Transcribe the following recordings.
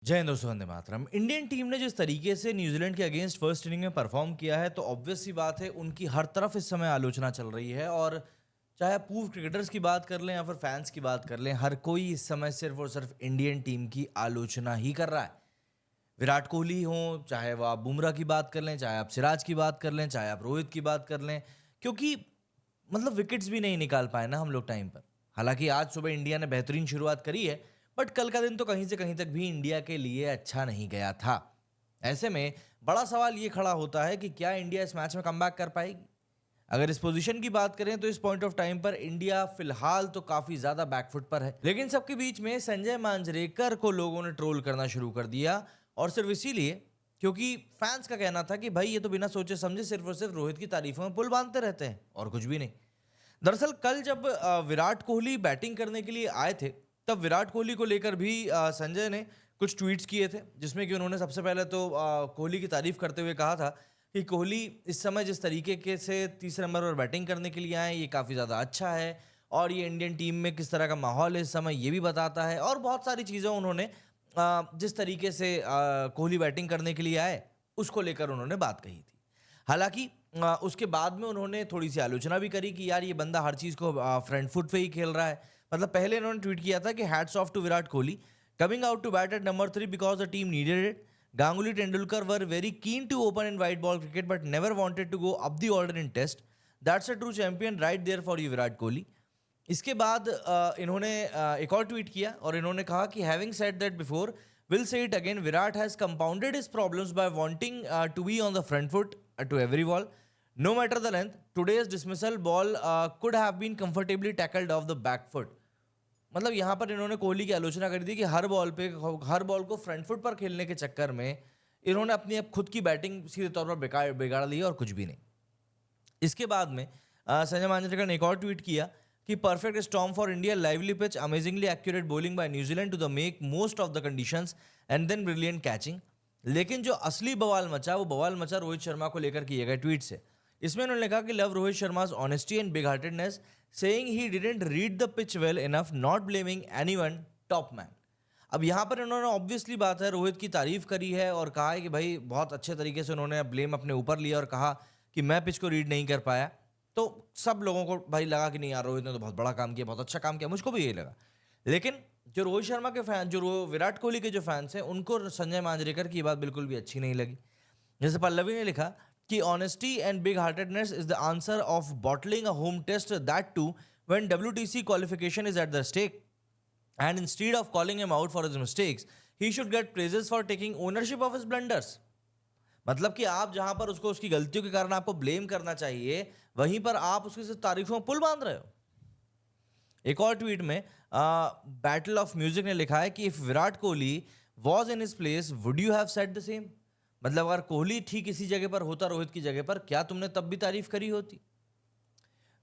जय हिंद दोस्तों, Vande Mataram. Indian team ने जिस तरीके से न्यूजीलैंड के अगेंस्ट फर्स्ट इनिंग में परफॉर्म किया है, तो ऑब्वियस सी बात है उनकी हर तरफ इस समय आलोचना चल रही है। और चाहे आप पूर्व क्रिकेटर्स की बात कर लें या फिर फैंस की बात कर लें, हर कोई इस समय सिर्फ और सिर्फ इंडियन टीम की आलोचना ही कर रहा है। विराट कोहली हो, चाहे वो आप बुमराह की बात कर लें, चाहे आप सिराज की बात कर लें, चाहे आप रोहित की बात कर लें, क्योंकि मतलब विकेट्स भी नहीं निकाल पाए ना हम लोग टाइम पर। हालांकि आज सुबह इंडिया ने बेहतरीन शुरुआत करी है, बट कल का दिन तो कहीं से कहीं तक भी इंडिया के लिए अच्छा नहीं गया था। ऐसे में बड़ा सवाल ये खड़ा होता है कि क्या इंडिया इस मैच में कमबैक कर पाएगी। अगर इस पोजीशन की बात करें तो इस पॉइंट ऑफ टाइम पर इंडिया फिलहाल तो काफी ज्यादा बैकफुट पर है, लेकिन सबके बीच में संजय मांजरेकर को लोगों ने ट्रोल करना शुरू कर दिया। और सिर्फ इसीलिए क्योंकि फैंस का कहना था कि भाई ये तो बिना सोचे समझे सिर्फ और सिर्फ रोहित की तारीफों में पुल बांधते रहते हैं और कुछ भी नहीं। दरअसल कल जब विराट कोहली बैटिंग करने के लिए आए थे, तब विराट कोहली को लेकर भी संजय ने कुछ ट्वीट्स किए थे, जिसमें कि उन्होंने सबसे पहले तो कोहली की तारीफ करते हुए कहा था कि कोहली इस समय जिस तरीके के से तीसरे नंबर पर बैटिंग करने के लिए आए, ये काफ़ी ज़्यादा अच्छा है। और ये इंडियन टीम में किस तरह का माहौल है इस समय, ये भी बताता है। और बहुत सारी चीज़ें उन्होंने जिस तरीके से कोहली बैटिंग करने के लिए आए, उसको लेकर उन्होंने बात कही थी। हालांकि उसके बाद में उन्होंने थोड़ी सी आलोचना भी करी कि यार ये बंदा हर चीज़ को फ्रंट फुट पे ही खेल रहा है। मतलब पहले इन्होंने ट्वीट किया था कि hats off to Virat Kohli coming out to bat at number 3 because the team needed it. Ganguly Tendulkar were very keen to open in white ball cricket but never wanted to go up the order in test. That's a true champion right there for you Virat Kohli. इसके बाद इन्होंने एक और tweet किया और इन्होंने कहा कि having said that before, will say it again, Virat has compounded his problems by wanting to be on the front foot to every ball. No matter the length, today's dismissal ball could have been comfortably tackled off the back foot. मतलब यहाँ पर इन्होंने कोहली की आलोचना कर दी कि हर ball को front foot पर खेलने के चक्कर में इन्होंने अपनी अब खुद की बैटिंग सीधे तौर पर बिगाड़ बिगाड़ ली और कुछ भी नहीं। इसके बाद में संजय मांजरेकर ने एक और ट्वीट किया कि perfect storm for India, lively pitch, amazingly accurate bowling by New Zealand to the make most of the conditions and then brilliant catching. लेकिन जो असली बवाल मचा, वो बवाल मचा रोहित शर्मा को लेकर किए गए ट्वीट से। इसमें उन्होंने कहा कि लव रोहित शर्मा's honesty and big heartedness, saying he didn't read the pitch well enough, not blaming anyone, top man। अब यहाँ पर इन्होंने ऑब्वियसली बात है रोहित की तारीफ करी है और कहा है कि भाई बहुत अच्छे तरीके से उन्होंने ब्लेम अपने ऊपर लिया और कहा कि मैं पिच को रीड नहीं कर पाया। तो सब लोगों को भाई लगा कि नहीं यार रोहित ने तो बहुत बड़ा काम किया, बहुत अच्छा काम किया, मुझको भी यही लगा। लेकिन जो रोहित शर्मा के फैन, विराट कोहली के जो फैंस हैं, उनको संजय मांजरेकर की बात बिल्कुल भी अच्छी नहीं लगी। जैसे पल्लवी ने लिखा कि honesty and big heartedness is the answer of bottling a home test, that too when WTC qualification is at the stake, and instead of calling him out for his mistakes he should get praises for taking ownership of his blunders. मतलब कि आप जहां पर उसको उसकी गलतियों के कारण आपको ब्लेम करना चाहिए, वहीं पर आप उसकी सिर्फ तारीफों में पुल बांध रहे हो। एक और ट्वीट में बैटल ऑफ म्यूजिक ने लिखा है कि if Virat Kohli was in his place would you have said the same. मतलब अगर कोहली ठीक इसी जगह पर होता रोहित की जगह पर, क्या तुमने तब भी तारीफ करी होती।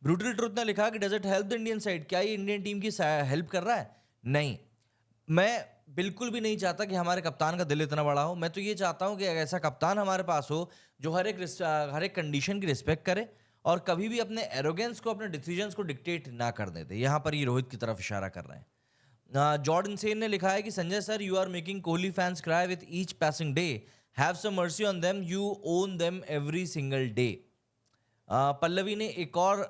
ब्रूटल ट्रुथ ने लिखा कि does it help the Indian side, क्या ये इंडियन टीम की हेल्प कर रहा है? नहीं, मैं बिल्कुल भी नहीं चाहता कि हमारे कप्तान का दिल इतना बड़ा हो। मैं तो ये चाहता हूं कि ऐसा कप्तान हमारे पास हो जो हर एक कंडीशन की रिस्पेक्ट करे और कभी भी अपने एरोगेंस को, अपने डिसीजंस को डिक्टेट ना कर देते। यहाँ पर ये रोहित की तरफ इशारा कर रहे हैं। जॉर्डन सेन ने लिखा है कि Sanjay sir, you are making Kohli fans cry with each passing day, have some mercy on them, you own them every single day। Pallavi ने एक और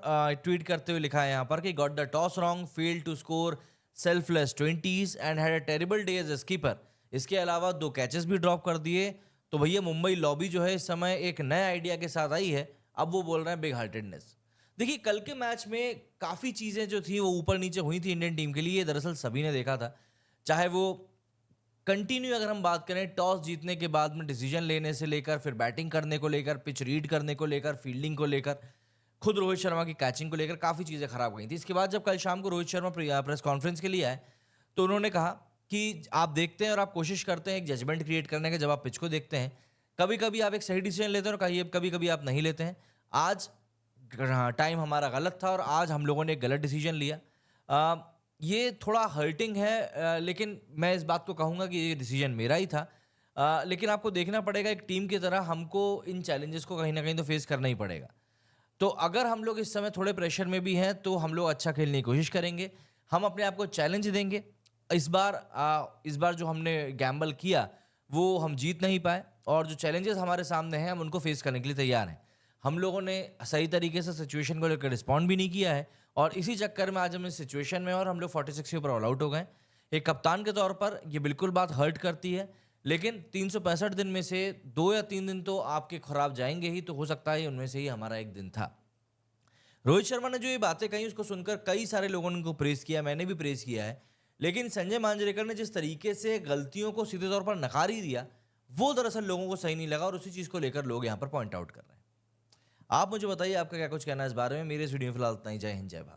ट्वीट करते हुए लिखा है यहाँ पर कि got the toss wrong, fail to score selfless 20s and had a terrible day as a skipper. इसके अलावा 2 कैचेस भी ड्रॉप कर दिए। तो भैया मुंबई लॉबी जो है इस समय एक नए आइडिया के साथ आई है। अब वो बोल रहे हैं बिग हार्टेडनेस। देखिए कल के मैच में काफ़ी चीज़ें जो थी वो ऊपर नीचे हुई थी इंडियन टीम के लिए, दरअसल सभी ने देखा था। चाहे वो कंटिन्यू अगर हम बात करें, टॉस जीतने के बाद में डिसीजन लेने से लेकर, फिर बैटिंग करने को लेकर, पिच रीड करने को लेकर, फील्डिंग को लेकर, खुद रोहित शर्मा की कैचिंग को लेकर काफ़ी चीज़ें खराब गई थी। इसके बाद जब कल शाम को रोहित शर्मा प्रेस कॉन्फ्रेंस के लिए आए, तो उन्होंने कहा कि आप देखते हैं और आप कोशिश करते हैं एक जजमेंट क्रिएट करने का। जब आप पिच को देखते हैं, कभी कभी आप एक सही डिसीजन लेते हैं और कभी कभी आप नहीं लेते हैं। आज टाइम हमारा गलत था और आज हम लोगों ने एक गलत डिसीजन लिया। ये थोड़ा हर्टिंग है, लेकिन मैं इस बात को कहूँगा कि ये डिसीजन मेरा ही था। लेकिन आपको देखना पड़ेगा, एक टीम की तरह हमको इन चैलेंजेस को कहीं ना कहीं तो फेस करना ही पड़ेगा। तो अगर हम लोग इस समय थोड़े प्रेशर में भी हैं, तो हम लोग अच्छा खेलने की कोशिश करेंगे, हम अपने आप को चैलेंज देंगे। इस बार जो हमने गैम्बल किया वो हम जीत नहीं पाए, और जो चैलेंजेस हमारे सामने हैं हम उनको फेस करने के लिए तैयार हैं। हम लोगों ने सही तरीके से सिचुएशन को लेकर रिस्पॉन्ड भी नहीं किया है, और इसी चक्कर में आज हम इस सिचुएशन में, और हम लोग 46 के ऊपर ऑल आउट हो गए। एक कप्तान के तौर पर ये बिल्कुल बात हर्ट करती है, लेकिन 365 दिन में से 2 या 3 दिन तो आपके खराब जाएंगे ही, तो हो सकता है उनमें से ही हमारा एक दिन था। रोहित शर्मा ने जो ये बातें कही उसको सुनकर कई सारे लोगों ने उनको प्रेस किया, मैंने भी प्रेस किया है, लेकिन संजय मांजरेकर ने जिस तरीके से गलतियों को सीधे तौर पर नकार ही दिया, वो दरअसल लोगों को सही नहीं लगा, और उसी चीज़ को लेकर लोग यहाँ पर पॉइंट आउट कर रहे हैं। आप मुझे बताइए आपका क्या कुछ कहना है इस बारे में। मेरे इस वीडियो में फिलहाल इतना ही। जय हिंद, जय भारत।